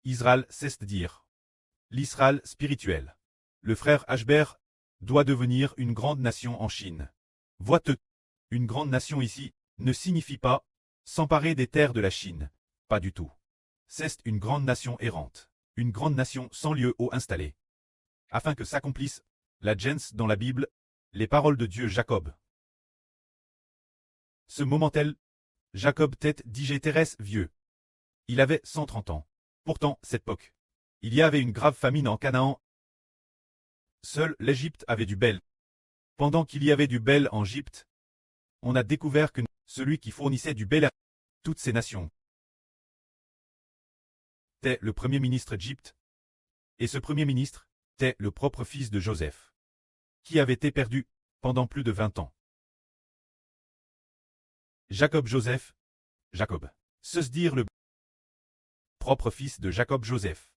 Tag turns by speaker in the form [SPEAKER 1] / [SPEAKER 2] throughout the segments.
[SPEAKER 1] Israël cesse de dire. L'Israël spirituel. Le frère Ashber doit devenir une grande nation en Chine. Vois-tu, une grande nation ici ne signifie pas s'emparer des terres de la Chine. Pas du tout. C'est une grande nation errante. Une grande nation sans lieu où installer. Afin que s'accomplisse la gens dans la Bible, les paroles de Dieu Jacob. Ce moment-tel, Jacob tête digéteresse vieux. Il avait 130 ans. Pourtant, cette époque, il y avait une grave famine en Canaan. Seule l'Égypte avait du bel. Pendant qu'il y avait du bel en Égypte, on a découvert que celui qui fournissait du bel à toutes ces nations était le premier ministre d'Égypte. Et ce premier ministre était le propre fils de Joseph, qui avait été perdu pendant plus de 20 ans. Jacob-Joseph, Jacob, se dire le propre fils de Jacob-Joseph,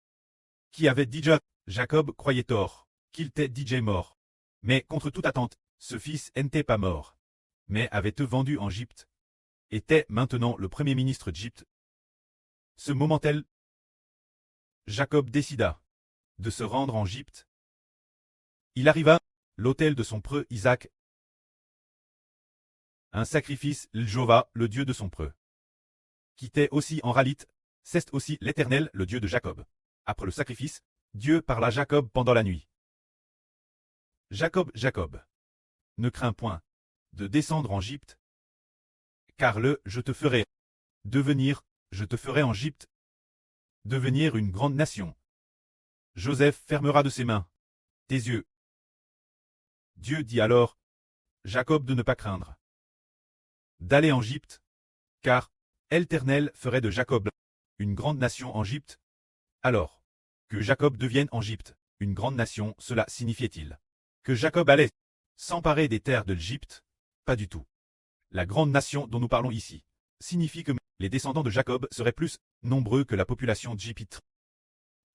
[SPEAKER 1] qui avait déjà, Jacob croyait tort, qu'il était DJ mort. Mais contre toute attente, ce fils n'était pas mort, mais avait été vendu en Égypte, était maintenant le premier ministre d'Égypte. Ce moment-tel, Jacob décida de se rendre en Égypte. Il arriva, l'autel de son preux Isaac, un sacrifice, Jéhovah, le Dieu de son preux, qui était aussi en Ralite, c'est aussi l'Éternel, le Dieu de Jacob. Après le sacrifice, Dieu parla à Jacob pendant la nuit. Jacob, Jacob, ne crains point de descendre en Égypte, car je te ferai devenir, je te ferai en Égypte devenir une grande nation. Joseph fermera de ses mains tes yeux. Dieu dit alors, Jacob de ne pas craindre d'aller en Égypte, car l'Éternel ferait de Jacob une grande nation en Égypte. Alors, que Jacob devienne en Égypte une grande nation, cela signifiait-il que Jacob allait s'emparer des terres de l'Égypte? Pas du tout. La grande nation dont nous parlons ici signifie que les descendants de Jacob seraient plus nombreux que la population d'Égypte.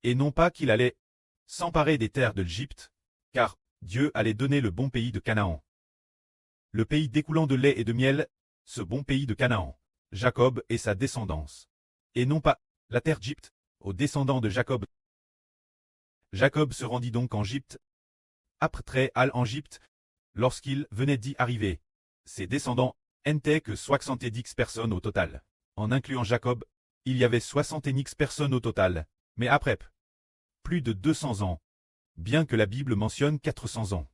[SPEAKER 1] Et non pas qu'il allait s'emparer des terres de l'Égypte, car Dieu allait donner le bon pays de Canaan. Le pays découlant de lait et de miel, ce bon pays de Canaan, Jacob et sa descendance. Et non pas la terre d'Égypte, aux descendants de Jacob. Jacob se rendit donc en Égypte. Après en Égypte, lorsqu'il venait d'y arriver, ses descendants n'étaient que 70 personnes au total. En incluant Jacob, il y avait 70 personnes au total, mais après plus de 200 ans, bien que la Bible mentionne 400 ans.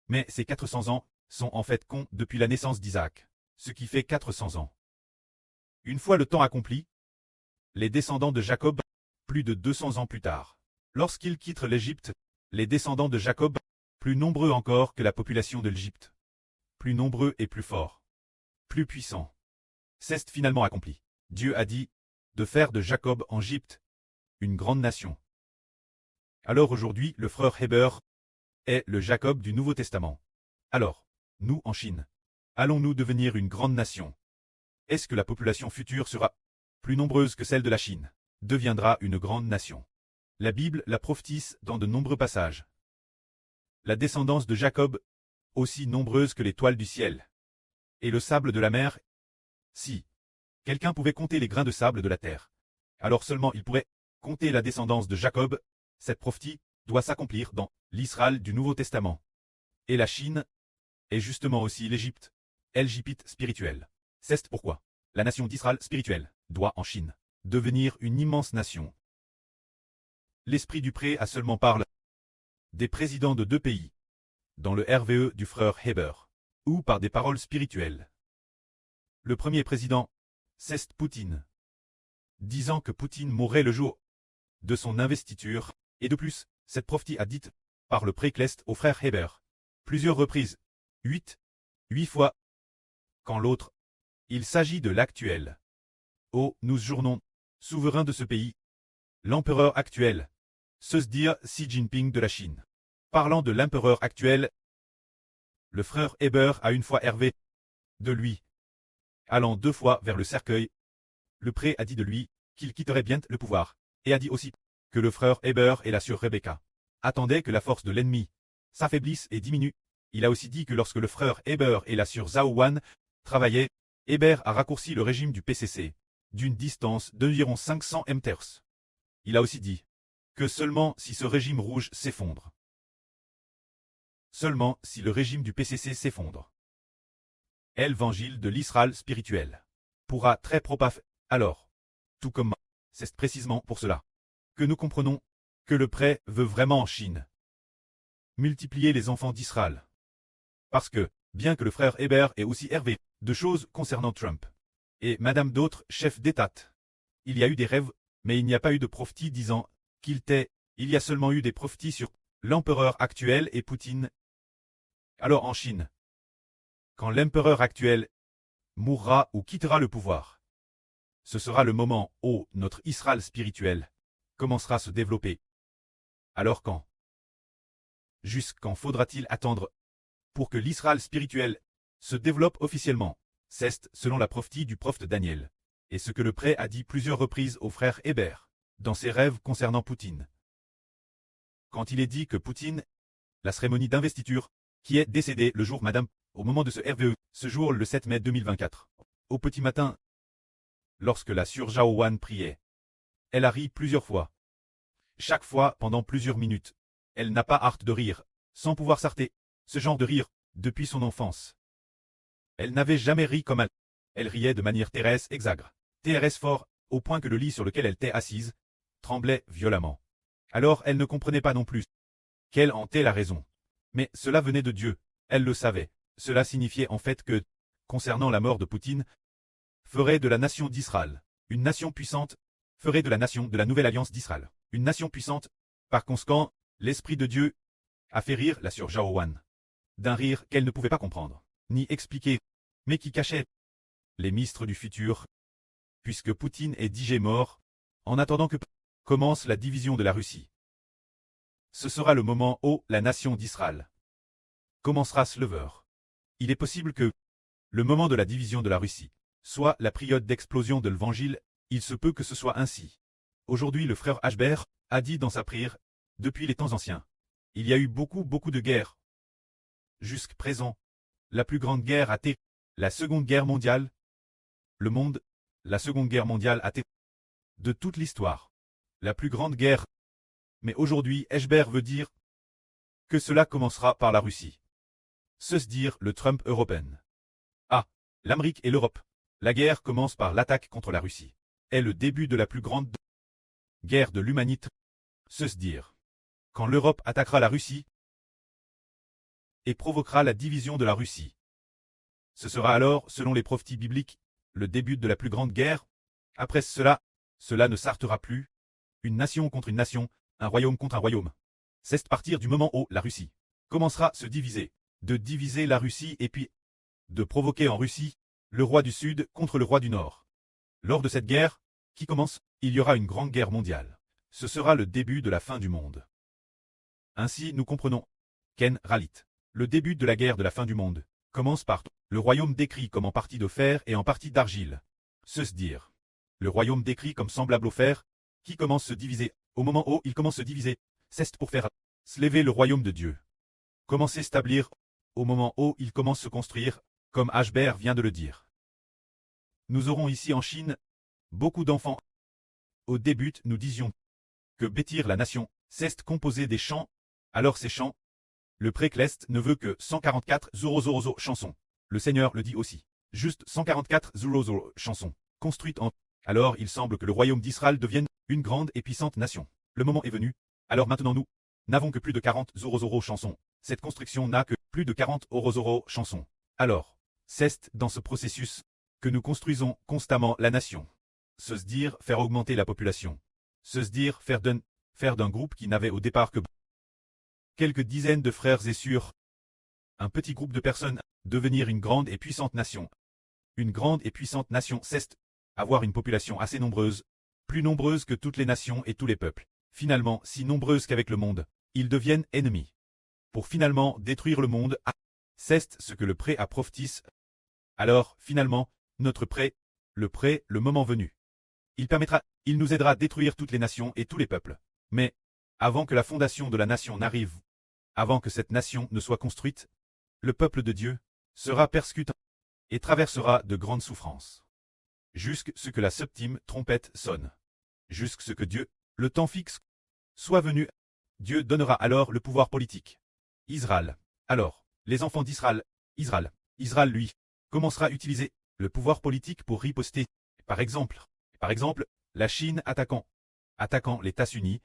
[SPEAKER 1] Mais ces 400 ans sont en fait comptés depuis la naissance d'Isaac, ce qui fait 400 ans. Une fois le temps accompli, les descendants de Jacob, plus de 200 ans plus tard, lorsqu'ils quittent l'Égypte, les descendants de Jacob, plus nombreux encore que la population de l'Égypte, plus nombreux et plus forts, plus puissants, c'est finalement accompli. Dieu a dit de faire de Jacob en Égypte une grande nation. Alors aujourd'hui, le frère Héber est le Jacob du Nouveau Testament. Alors, nous en Chine, allons-nous devenir une grande nation? Est-ce que la population future sera plus nombreuse que celle de la Chine? Deviendra une grande nation. La Bible la prophétise dans de nombreux passages. La descendance de Jacob, aussi nombreuse que l'étoile du ciel, et le sable de la mer. Si quelqu'un pouvait compter les grains de sable de la terre, alors seulement il pourrait compter la descendance de Jacob. Cette prophétie doit s'accomplir dans l'Israël du Nouveau Testament. Et la Chine est justement aussi l'Égypte, l'Égypte spirituelle. C'est pourquoi la nation d'Israël spirituelle doit en Chine devenir une immense nation. L'esprit du pré a seulement parlé des présidents de deux pays, dans le RVE du frère Héber, ou par des paroles spirituelles. Le premier président, c'est Poutine, disant que Poutine mourrait le jour de son investiture, et de plus, cette prophétie a dite par le précleste au frère Héber, plusieurs reprises, 8 fois, quand l'autre, il s'agit de l'actuel. Oh, nous journons, souverain de ce pays, l'empereur actuel, se dire Xi Jinping de la Chine. Parlant de l'empereur actuel, le frère Héber a une fois hervé de lui. Allant 2 fois vers le cercueil, le pré a dit de lui qu'il quitterait bien le pouvoir, et a dit aussi que le frère Héber et la sœur Rebecca attendaient que la force de l'ennemi s'affaiblisse et diminue. Il a aussi dit que lorsque le frère Héber et la sœur Zhao Wan travaillaient, Héber a raccourci le régime du PCC d'une distance d'environ 500 mTers. Il a aussi dit que seulement si ce régime rouge s'effondre, seulement si le régime du PCC s'effondre, l'évangile de l'Israël spirituel pourra très probablement. Alors, tout comme c'est précisément pour cela que nous comprenons que le prêt veut vraiment en Chine multiplier les enfants d'Israël. Parce que, bien que le frère Hébert ait aussi hervé de choses concernant Trump et madame d'autres chefs d'État, il y a eu des rêves, mais il n'y a pas eu de prophétie disant qu'il t'est, il y a seulement eu des prophéties sur l'empereur actuel et Poutine. Alors en Chine, quand l'empereur actuel mourra ou quittera le pouvoir, ce sera le moment où notre Israël spirituel commencera à se développer. Alors quand? Jusqu'en faudra-t-il attendre pour que l'Israël spirituel se développe officiellement? C'est selon la prophétie du prophète Daniel, et ce que le prêtre a dit plusieurs reprises au frère Hébert, dans ses rêves concernant Poutine. Quand il est dit que Poutine, la cérémonie d'investiture, qui est décédée le jour madame, au moment de ce RVE, ce jour le 7 mai 2024, au petit matin, lorsque la Sœur Zhao priait, elle a ri plusieurs fois. Chaque fois pendant plusieurs minutes, elle n'a pas hâte de rire, sans pouvoir s'arrêter, ce genre de rire, depuis son enfance. Elle n'avait jamais ri comme elle. Elle riait de manière terrestre exagre, terrestre fort, au point que le lit sur lequel elle était assise tremblait violemment. Alors elle ne comprenait pas non plus quelle en était la raison. Mais cela venait de Dieu, elle le savait. Cela signifiait en fait que, concernant la mort de Poutine, ferait de la nation d'Israël une nation puissante, ferait de la nation de la nouvelle alliance d'Israël une nation puissante. Par conséquent, l'Esprit de Dieu a fait rire la Sœur Zhao d'un rire qu'elle ne pouvait pas comprendre, ni expliquer, mais qui cachait les ministres du futur, puisque Poutine est déjà mort, en attendant que commence la division de la Russie. Ce sera le moment où la nation d'Israël commencera à se lever. Il est possible que le moment de la division de la Russie soit la période d'explosion de l'évangile, il se peut que ce soit ainsi. Aujourd'hui le frère Hébert a dit dans sa prière, depuis les temps anciens, il y a eu beaucoup de guerres. Jusqu'à présent, la plus grande guerre a été la Seconde Guerre mondiale. Le monde, la Seconde Guerre mondiale a été de toute l'histoire la plus grande guerre. Mais aujourd'hui, Hébert veut dire que cela commencera par la Russie. Se dire le Trump européen. Ah, l'Amérique et l'Europe. La guerre commence par l'attaque contre la Russie. Est le début de la plus grande guerre de l'humanité. Se dire. Quand l'Europe attaquera la Russie et provoquera la division de la Russie. Ce sera alors, selon les prophéties bibliques, le début de la plus grande guerre. Après cela, cela ne s'arrêtera plus. Une nation contre une nation, un royaume contre un royaume. C'est à partir du moment où la Russie commencera à se diviser, de diviser la Russie et puis de provoquer en Russie le roi du Sud contre le roi du Nord. Lors de cette guerre, qui commence, il y aura une grande guerre mondiale. Ce sera le début de la fin du monde. Ainsi nous comprenons Ken Ralit. Le début de la guerre de la fin du monde commence par le royaume décrit comme en partie de fer et en partie d'argile. Se dire. Le royaume décrit comme semblable au fer, qui commence à se diviser. Au moment où il commence à se diviser, c'est pour faire se lever le royaume de Dieu. Commencer à s'établir, au moment où il commence à se construire, comme Hébert vient de le dire. Nous aurons ici en Chine beaucoup d'enfants. Au début, nous disions que bâtir la nation, c'est composer des chants. Alors ces chants, le précleste ne veut que 144 000 chansons. Le Seigneur le dit aussi. Juste 144 000 chansons, construites en. Alors il semble que le royaume d'Israël devienne une grande et puissante nation. Le moment est venu. Alors maintenant nous n'avons que plus de 40 000 chansons. Cette construction n'a que plus de 40 000 chansons. Alors, c'est dans ce processus que nous construisons constamment la nation. Se dire faire augmenter la population. Se dire faire d'un groupe qui n'avait au départ que quelques dizaines de frères et sœurs. Un petit groupe de personnes, devenir une grande et puissante nation. Une grande et puissante nation, c'est avoir une population assez nombreuse, plus nombreuse que toutes les nations et tous les peuples. Finalement, si nombreuse qu'avec le monde, ils deviennent ennemis. Pour finalement détruire le monde, c'est ce que le pré a prophétisé. Alors, finalement, notre pré, le moment venu. Il nous aidera à détruire toutes les nations et tous les peuples. Mais, avant que la fondation de la nation n'arrive, avant que cette nation ne soit construite, le peuple de Dieu sera persécuté et traversera de grandes souffrances. Jusqu'à ce que la septième trompette sonne. Jusqu'à ce que Dieu, le temps fixe soit venu, Dieu donnera alors le pouvoir politique. Israël. Alors, les enfants Israël, lui, commencera à utiliser le pouvoir politique pour riposter. Par exemple, la Chine attaquant les États-Unis.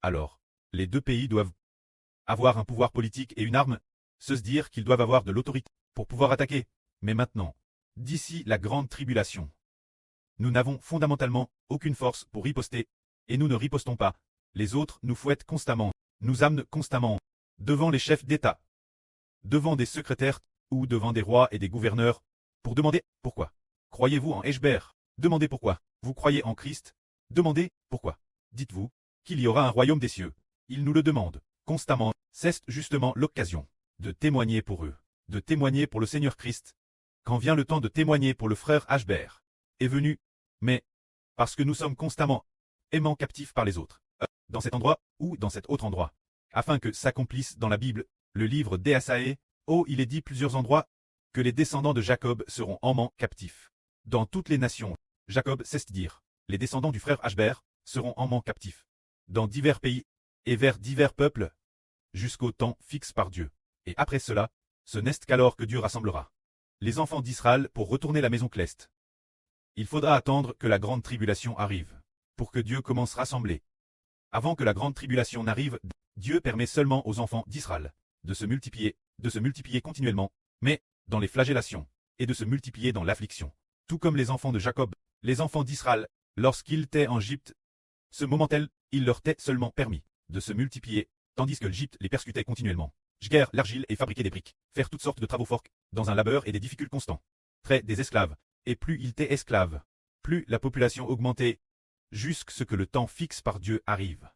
[SPEAKER 1] Alors, les deux pays doivent avoir un pouvoir politique et une arme, se dire qu'ils doivent avoir de l'autorité pour pouvoir attaquer. Mais maintenant, d'ici la grande tribulation, nous n'avons fondamentalement aucune force pour riposter, et nous ne ripostons pas. Les autres nous fouettent constamment, nous amenent constamment devant les chefs d'État, devant des secrétaires ou devant des rois et des gouverneurs, pour demander pourquoi. Croyez-vous en Hébert? Demandez pourquoi. Vous croyez en Christ? Demandez pourquoi. Dites-vous qu'il y aura un royaume des cieux. Ils nous le demandent constamment. C'est justement l'occasion de témoigner pour eux, de témoigner pour le Seigneur Christ. Quand vient le temps de témoigner pour le frère Hébert, est venu, mais parce que nous sommes constamment aimants captifs par les autres, dans cet endroit ou dans cet autre endroit, afin que s'accomplisse dans la Bible, le livre d'Ésaïe, il est dit plusieurs endroits, que les descendants de Jacob seront aimants captifs. Dans toutes les nations, Jacob cesse de dire, les descendants du frère Hébert seront aimants captifs. Dans divers pays, et vers divers peuples, jusqu'au temps fixe par Dieu. Et après cela, ce n'est qu'alors que Dieu rassemblera les enfants d'Israël pour retourner la maison cleste. Il faudra attendre que la grande tribulation arrive, pour que Dieu commence à rassembler. Avant que la grande tribulation n'arrive, Dieu permet seulement aux enfants d'Israël de se multiplier continuellement, mais dans les flagellations, et de se multiplier dans l'affliction. Tout comme les enfants de Jacob, les enfants d'Israël, lorsqu'ils étaient en Égypte, ce moment-tel, il leur était seulement permis de se multiplier, tandis que l'Égypte les persécutait continuellement. Guerre l'argile et fabriquer des briques, faire toutes sortes de travaux forts, dans un labeur et des difficultés constants. Trait des esclaves, et plus ils étaient esclaves, plus la population augmentait, jusqu'à ce que le temps fixe par Dieu arrive.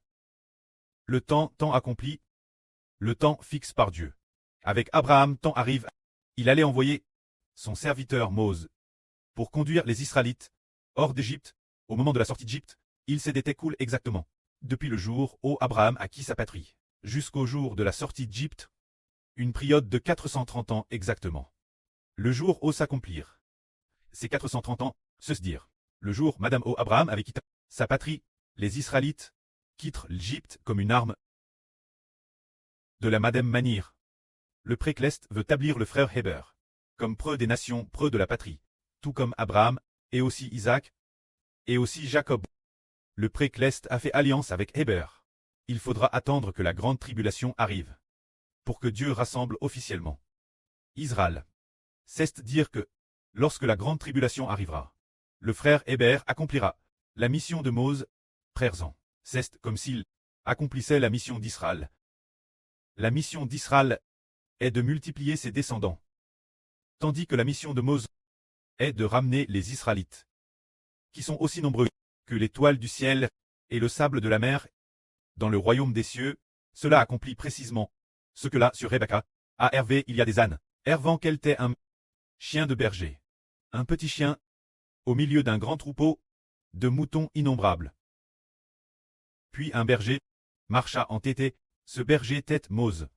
[SPEAKER 1] Le temps accompli, le temps fixe par Dieu. Avec Abraham, temps arrive, il allait envoyer son serviteur Mose pour conduire les Israélites hors d'Égypte. Au moment de la sortie d'Égypte, il s'est découle exactement, depuis le jour où Abraham acquit sa patrie, jusqu'au jour de la sortie d'Égypte, une période de 430 ans exactement. Le jour où s'accomplir. Ces 430 ans, se dire, le jour Madame Abraham avait quitté sa patrie, les Israélites quittent l'Égypte comme une arme. De la Madame manière, le précleste veut établir le frère Hébert comme preux des nations, preux de la patrie, tout comme Abraham, et aussi Isaac, et aussi Jacob. Le précleste a fait alliance avec Hébert. Il faudra attendre que la grande tribulation arrive, pour que Dieu rassemble officiellement Israël. C'est dire que, lorsque la grande tribulation arrivera, le frère Hébert accomplira la mission de Mose, présent. C'est comme s'il accomplissait la mission d'Israël. La mission d'Israël est de multiplier ses descendants, tandis que la mission de Mose est de ramener les Israélites, qui sont aussi nombreux que l'étoile du ciel et le sable de la mer, dans le royaume des cieux. Cela accomplit précisément ce que là sur Rebecca, à Hervé il y a des ânes, Hervant qu'elle était un chien de berger, un petit chien, au milieu d'un grand troupeau de moutons innombrables. Puis un berger marcha entêté, ce berger tête Mose.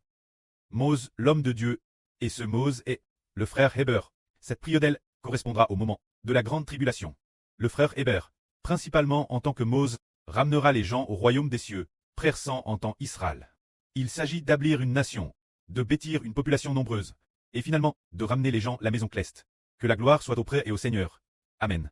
[SPEAKER 1] Mose, l'homme de Dieu, et ce Mose est le frère Hébert. Cette période correspondra au moment de la grande tribulation. Le frère Hébert, principalement en tant que Mose, ramènera les gens au royaume des cieux, frère sang en tant Israël. Il s'agit d'établir une nation, de bâtir une population nombreuse, et finalement, de ramener les gens à la maison cleste. Que la gloire soit auprès et au Seigneur. Amen.